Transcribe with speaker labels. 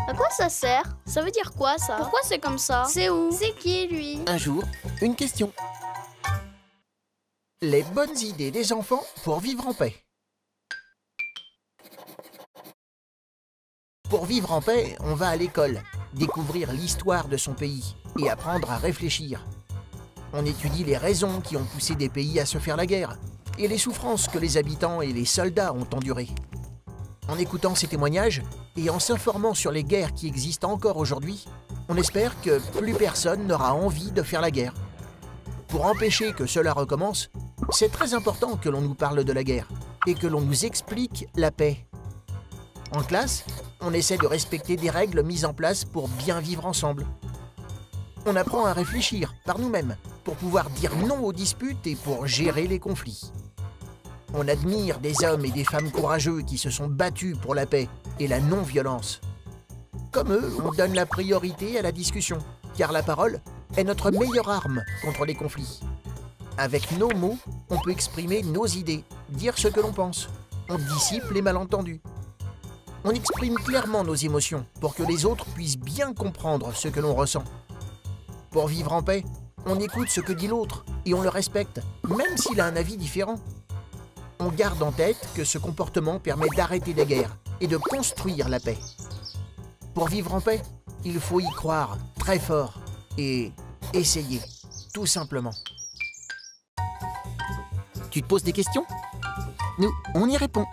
Speaker 1: À quoi ça sert? Ça veut dire quoi ça? Pourquoi c'est comme ça? C'est où? C'est qui lui?
Speaker 2: Un jour, une question. Les bonnes idées des enfants pour vivre en paix. Pour vivre en paix, on va à l'école, découvrir l'histoire de son pays et apprendre à réfléchir. On étudie les raisons qui ont poussé des pays à se faire la guerre et les souffrances que les habitants et les soldats ont endurées. En écoutant ces témoignages et en s'informant sur les guerres qui existent encore aujourd'hui, on espère que plus personne n'aura envie de faire la guerre. Pour empêcher que cela recommence, c'est très important que l'on nous parle de la guerre et que l'on nous explique la paix. En classe, on essaie de respecter des règles mises en place pour bien vivre ensemble. On apprend à réfléchir par nous-mêmes pour pouvoir dire non aux disputes et pour gérer les conflits. On admire des hommes et des femmes courageux qui se sont battus pour la paix et la non-violence. Comme eux, on donne la priorité à la discussion, car la parole est notre meilleure arme contre les conflits. Avec nos mots, on peut exprimer nos idées, dire ce que l'on pense. On dissipe les malentendus. On exprime clairement nos émotions pour que les autres puissent bien comprendre ce que l'on ressent. Pour vivre en paix, on écoute ce que dit l'autre et on le respecte, même s'il a un avis différent. On garde en tête que ce comportement permet d'arrêter les guerres et de construire la paix. Pour vivre en paix, il faut y croire très fort et essayer, tout simplement. Tu te poses des questions? Nous, on y répond.